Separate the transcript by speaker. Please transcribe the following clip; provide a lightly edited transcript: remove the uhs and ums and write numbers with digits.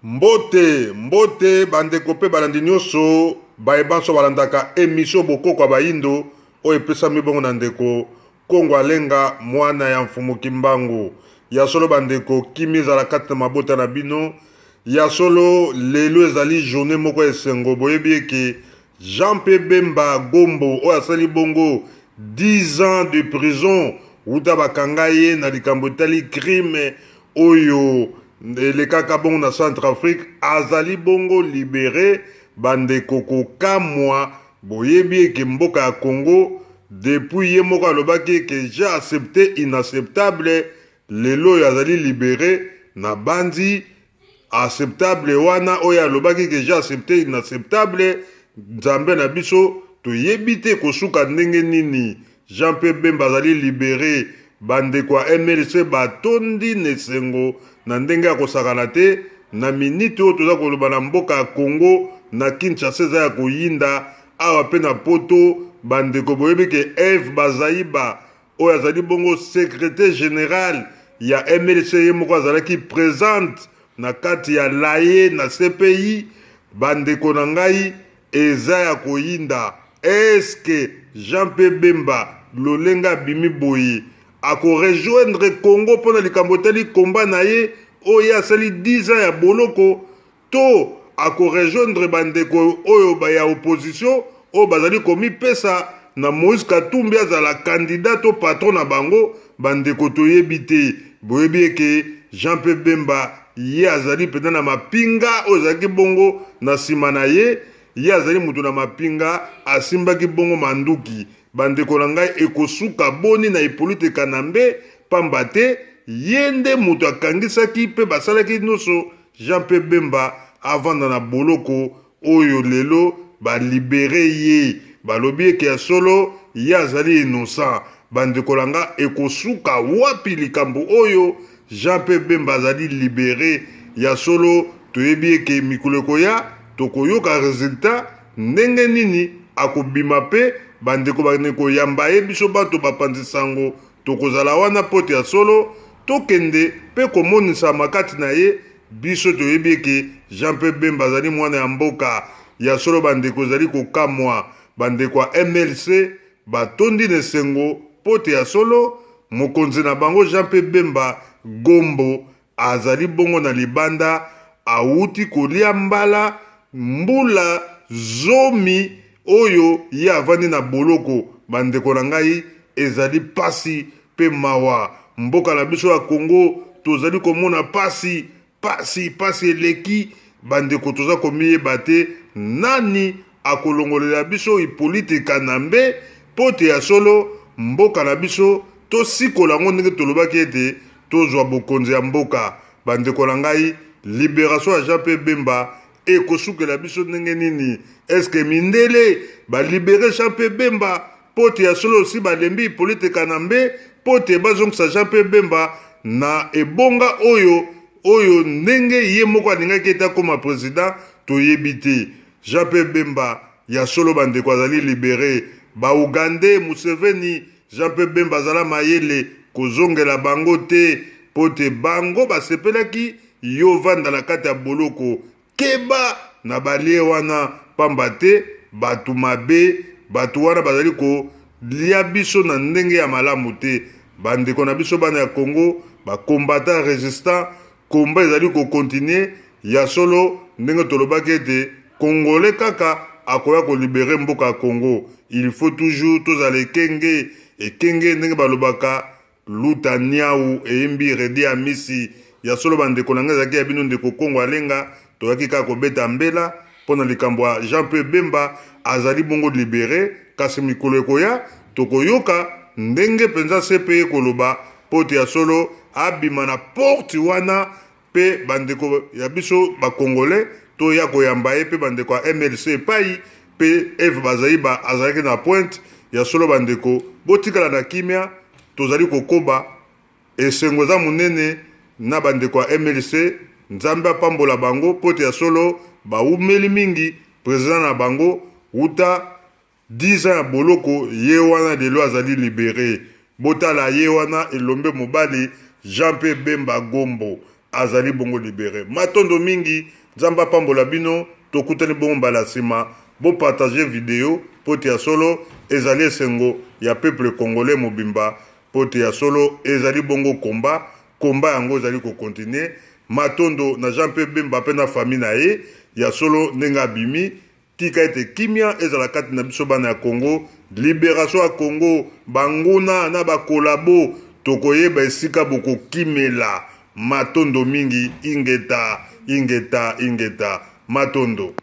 Speaker 1: Mbote bandeko pe balandi nyonso bayebanso balandaka emission bokoko ya bayindo oyo epesami bongo na ndeko Kongo Alenga mwana ya mfumu Kimbangu ya solo bandeko kimi ezala kati na mabota na bino ya solo lelo ezali journée moko esengo boyebi eke Jean-Pierre Bemba Gombo oyo asali bongo 10 ans de prison uta bakanga ye na likambo etali crime oyo elekaka bongo na Centrafrique azali bongo libéré bandeko kokamwa boyebi eke mboka ya Congo depuis ye moko alobaki eke j'ai accepté inacceptable lelo oyo azali libéré na bandi acceptable wana oyo alobaki eke j'ai accepté inacceptable nzambe na biso toyebi te kosuka ndenge nini Jean-Pierre Bemba azali libéré bandeko ya MLC batondi nesengo na ndenge ya kosakana te na minute oyo toza koloba na mboka ya Congo na Kinshasa eza ya koyinda awa pe na poto bandeko boyebi ke Eve Bazaiba oyo azali bongo secrétaire général ya MLC ye moko azalaki présente na kati ya laye na CPI bandeko na ngai eza ya koyinda eske Jean-Pierre Bemba lolenga bimi boye ako rejoindre Congo pona likambo tali komba na ye oyo asali 10 ans ya boloko to ako rejoindre bandeko oyo ba ya opposition oyo bazali komi pesa na Moïse Katumbi azala candidat to patron na bango bandeko toyebi te boyebi eke Jean-Pierre Bemba ye azali pena na mapinga oyo azalaki bongo na nsima na ye azali mutu na mapinga asimbaki bongo manduki bandeko na ngai ekosuka boni na Hippolyte Kanambe pamba te ye nde mutu akangisaki mpe basalaki nyonso Jean-Pierre Bemba avanda na boloko oyo lelo balibere ye balobi eke ya solo ye azali innocent bandeko na ngai ekosuka wapi likambo oyo Jean-Pierre Bemba azali libere ya solo toyebi eke mikolo ekoya tokoyoka resultat ndenge nini akobima pe bandeko bandeko yamba ye biso bato bapanzi sango tokozala wana pote ya solo tokende pe komonisa makati na ye biso toyebi eke Jean-Pierre Bemba azali mwana ya mboka ya solo bandeko zali kokamwa bandeko ya MLC batondi nesengo pote ya solo mokonzi na bango Jean-Pierre Bemba Gombo azali bongo na libanda auti kolia mbala mbula zomi oyo ye avandi na boloko bandeko na ngai ezali pasi pe mawa mboka na biso ya Congo tozali komona pasi eleki bandeko toza komiyeba te nani akolongolela biso Hippolyte Kanambe pote ya solo mboka na biso tosikola ngo ndenge tolobaki ete tozwa bokonzi ya mboka bandeko na ngai libération ya Jean-Pierre Bemba ekosukela biso ndenge nini eske mindele balibere Jean-Pierre Bemba pote ya solo osi balembi Hippolyte Kanambe pote bazongisa Jean-Pierre Bemba na ebonga oyo ndenge ye moko alingaki ete akoma président toyebi te Jean-Pierre Bemba ya solo bandeko azali libere baugande Museveni Jean-Pierre Bemba azala mayele kozongela bango te pote bango basepelaki yo vanda na kati ya boloko keba na balie wana pamba te batu mabe batu wana bazali kolia biso na ndenge ya malamu te bandeko na biso bana ya Congo bakombata resistant komba ezali kokontinue ya solo ndenge tolobaki ete Congolais kaka akoya kolibere mboka ya Congo il faut toujours tozala ekenge ndenge balobaka luta niau eyembi redi ya misi ya solo bandeko na ngai ezalaki ya bino ndeko Kongo Alenga toyaki kaka kobeta mbela mpona likambo ya Jean-Pierre Bemba azali bongo libere kasi mikolo ekoya tokoyoka ndenge mpenza CPI koloba pote ya solo abima na porte wana pe bandeko ya biso bakongolais toya koyamba ye pe bandeko ya MLC epai pe Eve Bazaiba azalaki na pointe ya solo bandeko botikala na kimia tozali kokoba esengo eza monene na bandeko ya MLC nzambe apambola bango pote ya solo baumeli mingi président na bango uta 10 ans ya boloko ye wana lelo azali libéré botala ye wana elombe mobali Jean-Pierre Bemba Gombo azali bongo libéré. Matondo mingi nzamba pambola bino tokutani bongo mbala nsima bo partager vidéo poti ya solo ezali esengo ya peuple congolais mobimba poti ya solo ezali bongo komba yango ezali kokontinue. Matondo na Jean Pierre Bemba pe na famille na ye ya solo ndenge abimi tika ete kimia ezala kati na biso bana ya Congo, libération ya Congo, banguna na bakolabo tokoyeba esika bokokimela. Matondo mingi ingeta Matondo.